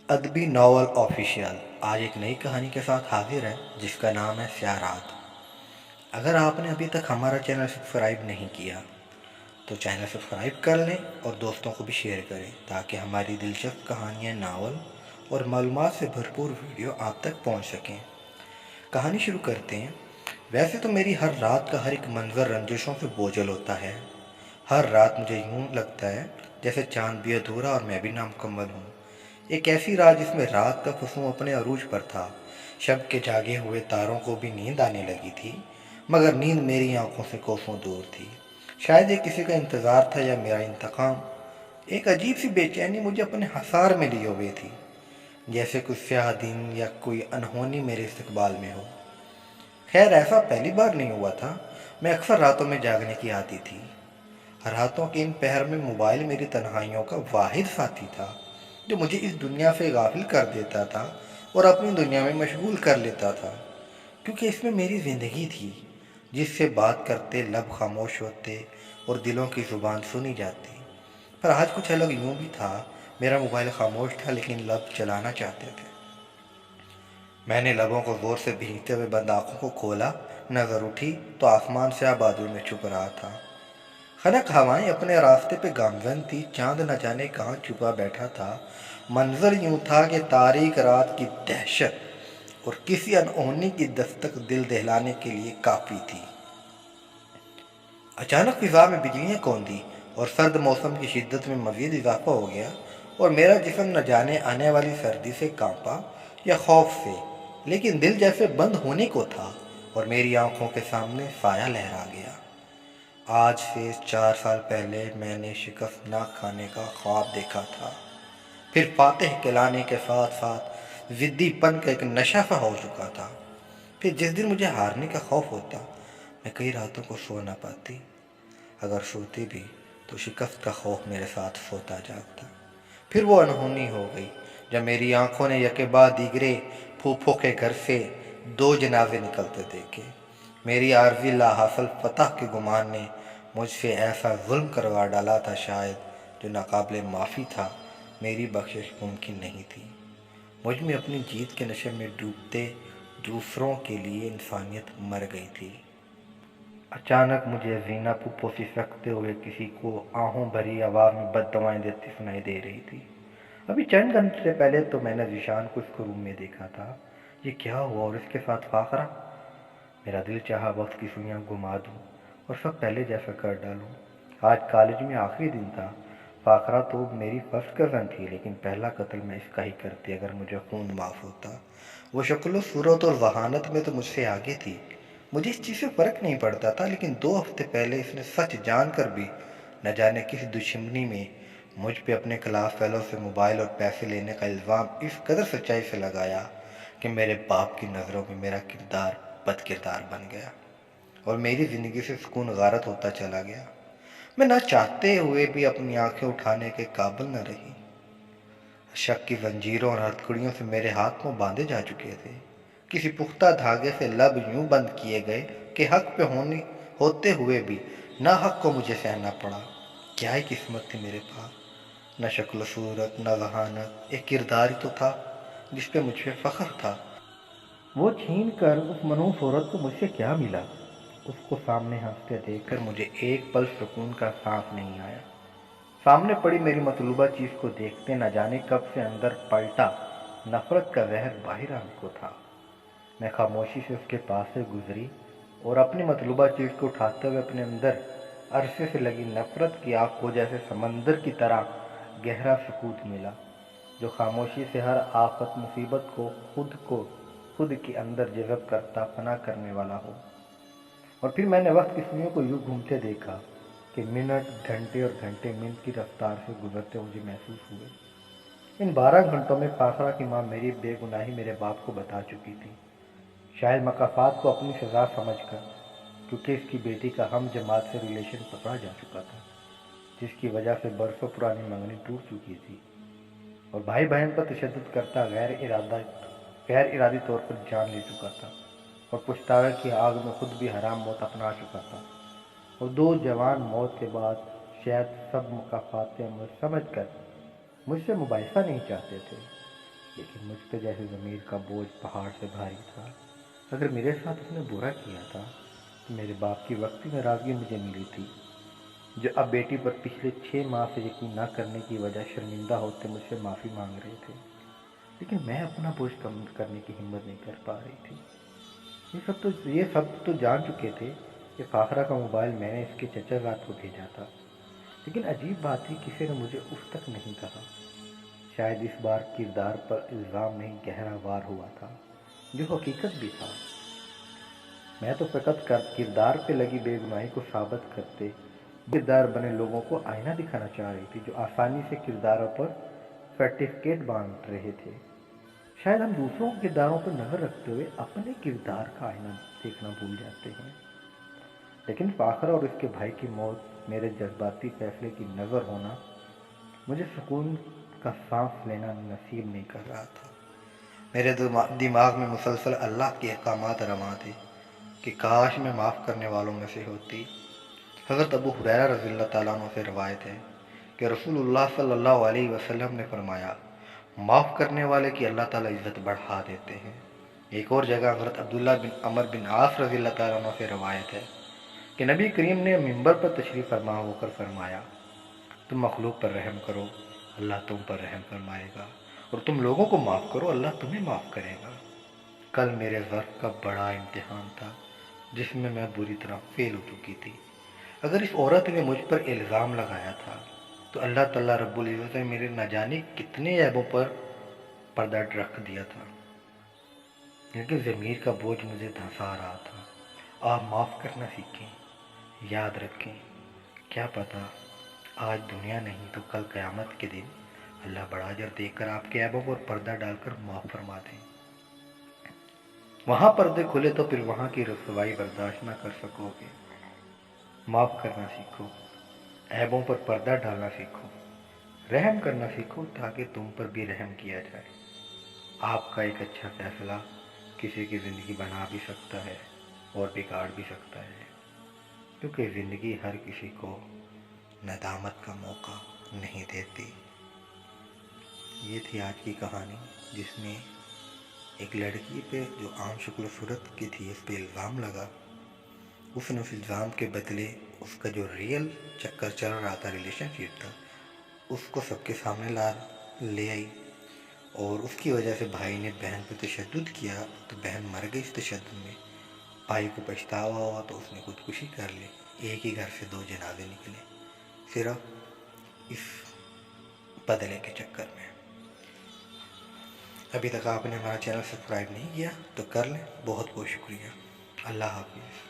ادبی novel official آج ایک نئی کہانی کے ساتھ حاضر ہے جس کا نام ہے سیاہ رات۔ اگر آپ نے ابھی تک ہمارا چینل سبسکرائب نہیں کیا تو چینل سبسکرائب کر لیں اور دوستوں کو بھی شیئر کریں تاکہ ہماری دلچسپ کہانیاں، ناول اور معلومات سے بھرپور ویڈیو آپ تک پہنچ سکیں۔ کہانی شروع کرتے ہیں۔ ویسے تو میری ہر رات کا ہر ایک منظر رنجشوں سے بوجھل ہوتا ہے۔ ہر رات مجھے یوں لگتا ہے جیسے چاند بھی ادھورا اور میں بھی نامکمل ہوں۔ ایک ایسی رات جس میں رات کا خصوم اپنے عروج پر تھا، شب کے جاگے ہوئے تاروں کو بھی نیند آنے لگی تھی، مگر نیند میری آنکھوں سے کوسوں دور تھی۔ شاید یہ کسی کا انتظار تھا یا میرا انتقام۔ ایک عجیب سی بے چینی مجھے اپنے حصار میں لیے ہوئے تھی، جیسے کوئی سیاہ دن یا کوئی انہونی میرے استقبال میں ہو۔ خیر ایسا پہلی بار نہیں ہوا تھا، میں اکثر راتوں میں جاگنے کی عادی تھی۔ راتوں کے ان پہر میں موبائل میری تنہائیوں کا واحد ساتھی تھا جو مجھے اس دنیا سے غافل کر دیتا تھا اور اپنی دنیا میں مشغول کر لیتا تھا، کیونکہ اس میں میری زندگی تھی جس سے بات کرتے لب خاموش ہوتے اور دلوں کی زبان سنی جاتی۔ پر آج کچھ الگ یوں بھی تھا، میرا موبائل خاموش تھا لیکن لب چلانا چاہتے تھے۔ میں نے لبوں کو زور سے بھینگتے ہوئے بند آنکھوں کو کھولا، نظر اٹھی تو آسمان سیاہ بادل میں چھپ رہا تھا۔ خنک ہوائیں اپنے راستے پہ گامزن تھی، چاند نہ جانے کہاں چھپا بیٹھا تھا۔ منظر یوں تھا کہ تاریک رات کی دہشت اور کسی انہونی کی دستک دل دہلانے کے لیے کافی تھی۔ اچانک فضا میں بجلیاں کوندی اور سرد موسم کی شدت میں مزید اضافہ ہو گیا اور میرا جسم نہ جانے آنے والی سردی سے کانپا یا خوف سے، لیکن دل جیسے بند ہونے کو تھا اور میری آنکھوں کے سامنے سایہ لہرا گیا۔ آج سے 4 سال پہلے میں نے شکست نہ کھانے کا خواب دیکھا تھا، پھر فاتح کہلانے کے ساتھ ساتھ ضدی پن کا ایک نشہ سا ہو چکا تھا۔ پھر جس دن مجھے ہارنے کا خوف ہوتا، میں کئی راتوں کو سو نہ پاتی۔ اگر سوتی بھی تو شکست کا خوف میرے ساتھ سوتا جاگتا۔ پھر وہ انہونی ہو گئی جب میری آنکھوں نے یکے بعد دیگرے پھوپھوں کے گھر سے 2 جنازے نکلتے دیکھے۔ میری عارضی لا حاصل فتح کے گمان نے مجھ سے ایسا ظلم کروا ڈالا تھا شاید جو ناقابل معافی تھا، میری بخشش ممکن نہیں تھی۔ مجھ میں اپنی جیت کے نشے میں ڈوبتے دوسروں کے لیے انسانیت مر گئی تھی۔ اچانک مجھے زینہ پھپھو سسکتے ہوئے کسی کو آہوں بھری آواز میں بد دعائیں دیتی سنائی دے رہی تھی۔ ابھی چند گھنٹے پہلے تو میں نے ذیشان کو اس کو روم میں دیکھا تھا۔ یہ کیا ہوا اور اس کے ساتھ فاخرہ؟ میرا دل چاہا وقت کی سوئیاں گھما دوں اور سب پہلے جیسا کر ڈالوں۔ آج کالج میں آخری دن تھا۔ فاخرہ تو میری فرسٹ کزن تھی، لیکن پہلا قتل میں اس کا ہی کرتی اگر مجھے خون معاف ہوتا۔ وہ شکل و صورت اور ذہانت میں تو مجھ سے آگے تھی، مجھے اس چیز سے فرق نہیں پڑتا تھا، لیکن 2 ہفتے پہلے اس نے سچ جان کر بھی نہ جانے کس دشمنی میں مجھ پہ اپنے کلاس فیلو سے موبائل اور پیسے لینے کا الزام اس قدر سچائی سے لگایا کہ میرے باپ کی نظروں میں میرا کردار بد کردار بن گیا اور میری زندگی سے سکون غارت ہوتا چلا گیا۔ میں نہ چاہتے ہوئے بھی اپنی آنکھیں اٹھانے کے قابل نہ رہی۔ شک کی زنجیروں اور ہتھکڑیوں سے میرے ہاتھ پاؤں باندھے جا چکے تھے، کسی پختہ دھاگے سے لب یوں بند کیے گئے کہ حق پہ ہوتے ہوئے بھی نہ حق کو مجھے سہنا پڑا۔ کیا ہی قسمت تھی میرے پاس، نہ شکل و صورت نہ ذہانت، ایک کردار ہی تو تھا جس پہ مجھ پہ فخر تھا۔ وہ چھین کر اس منحوس عورت کو مجھ سے کیا ملا؟ اس کو سامنے ہنستے دیکھ کر مجھے ایک پل سکون کا سانس نہیں آیا۔ سامنے پڑی میری مطلوبہ چیز کو دیکھتے نہ جانے کب سے اندر پلٹا نفرت کا زہر باہر آنے کو تھا۔ میں خاموشی سے اس کے پاس سے گزری اور اپنی مطلوبہ چیز کو اٹھاتے ہوئے اپنے اندر عرصے سے لگی نفرت کی آگ کو جیسے سمندر کی طرح گہرا سکوت ملا جو خاموشی سے ہر آفت مصیبت کو خود کے اندر جذب کرتا فنا کرنے والا ہو۔ اور پھر میں نے وقت کی سوئیوں کو یوں گھومتے دیکھا کہ منٹ گھنٹے اور گھنٹے منٹ کی رفتار سے گزرتے مجھے محسوس ہوئے۔ ان 12 گھنٹوں میں فاخرہ کی ماں میری بے گناہی میرے باپ کو بتا چکی تھی، شاید مکافات کو اپنی سزا سمجھ کر، کیونکہ اس کی بیٹی کا ہم جماعت سے ریلیشن پکڑا جا چکا تھا، جس کی وجہ سے برسوں پرانی منگنی ٹوٹ چکی تھی اور بھائی بہن پر تشدد کرتا غیر ارادی طور پر جان لے چکا تھا اور پچھتاوے کی آگ میں خود بھی حرام موت اپنا چکا تھا، اور 2 جوان موت کے بعد شاید سب مکافات عمل سمجھ کر مجھ سے مباحثہ نہیں چاہتے تھے۔ لیکن مجھ پہ جیسے ضمیر کا بوجھ پہاڑ سے بھاری تھا۔ اگر میرے ساتھ اس نے برا کیا تھا تو میرے باپ کی وقتی ناراضگی مجھے ملی تھی، جو اب بیٹی پر پچھلے 6 ماہ سے یقین نہ کرنے کی وجہ شرمندہ ہوتے مجھ سے معافی مانگ رہے تھے، لیکن میں اپنا بوجھ کم کرنے کی ہمت نہیں کر پا رہی تھی۔ یہ سب تو جان چکے تھے کہ فاخرہ کا موبائل میں نے اس کے چچا زاد کو بھیجا تھا، لیکن عجیب بات تھی کسی نے مجھے اف تک نہیں کہا۔ شاید اس بار کردار پر الزام نہیں گہرا وار ہوا تھا، جو حقیقت بھی تھا۔ میں تو فقط کردار پہ لگی بے گناہی کو ثابت کرتے کردار بنے لوگوں کو آئینہ دکھانا چاہ رہی تھی، جو آسانی سے کرداروں پر سرٹیفکیٹ بانٹ رہے تھے۔ شاید ہم دوسروں کے کرداروں پر نظر رکھتے ہوئے اپنے کردار کا آئینہ دیکھنا بھول جاتے ہیں۔ لیکن فاخرہ اور اس کے بھائی کی موت میرے جذباتی فیصلے کی نظر ہونا مجھے سکون کا سانس لینا نصیب نہیں کر رہا تھا۔ میرے دماغ میں مسلسل اللہ کے احکامات رواں تھے کہ کاش میں معاف کرنے والوں میں سے ہوتی۔ حضرت ابو ہریرہ رضی اللہ تعالیٰ عنہ سے روایت ہے کہ رسول اللہ صلی اللہ علیہ وسلم نے فرمایا، معاف کرنے والے کی اللہ تعالیٰ عزت بڑھا دیتے ہیں۔ ایک اور جگہ حضرت عبداللہ بن عمر بن عاص رضی اللہ تعالیٰ عنہ سے روایت ہے کہ نبی کریم نے منبر پر تشریف فرما ہو کر فرمایا، تم مخلوق پر رحم کرو، اللہ تم پر رحم فرمائے گا، اور تم لوگوں کو معاف کرو، اللہ تمہیں معاف کرے گا۔ کل میرے ظرف کا بڑا امتحان تھا جس میں میں بری طرح فیل ہو چکی تھی۔ اگر اس عورت نے مجھ پر الزام لگایا تھا تو اللہ تعالیٰ رب العزت نے میرے نہ جانے کتنے عیبوں پر پردہ رکھ دیا تھا، لیکن ضمیر کا بوجھ مجھے دھنسا رہا تھا۔ آپ معاف کرنا سیکھیں، یاد رکھیں، کیا پتہ آج دنیا نہیں تو کل قیامت کے دن اللہ بڑا اجر دے کر آپ کے عیبوں پر پردہ ڈال کر معاف فرما دیں۔ وہاں پردے کھلے تو پھر وہاں کی رسوائی برداشت نہ کر سکو گے۔ معاف کرنا سیکھو، عیبوں پر پردہ ڈالنا سیکھو، رحم کرنا سیکھو تاکہ تم پر بھی رحم کیا جائے۔ آپ کا ایک اچھا فیصلہ کسی کی زندگی بنا بھی سکتا ہے اور بگاڑ بھی سکتا ہے، کیونکہ زندگی ہر کسی کو ندامت کا موقع نہیں دیتی۔ یہ تھی آج کی کہانی، جس میں ایک لڑکی پہ جو عام شکل و صورت کی تھی اس پہ الزام لگا۔ اس نے اس الزام کے بدلے اس کا جو ریئل چکر چل رہا تھا، ریلیشن شپ تھا، اس کو سب کے سامنے لے آئی، اور اس کی وجہ سے بھائی نے بہن پہ تشدد کیا تو بہن مر گئی اس تشدد میں۔ بھائی کو پچھتاوا ہوا تو اس نے خودکشی کر لی۔ ایک ہی گھر سے 2 جنازے نکلے صرف اس بدلے کے چکر میں۔ ابھی تک آپ نے ہمارا چینل سبسکرائب نہیں کیا تو کر لیں، بہت بہت شکریہ۔ اللہ حافظ۔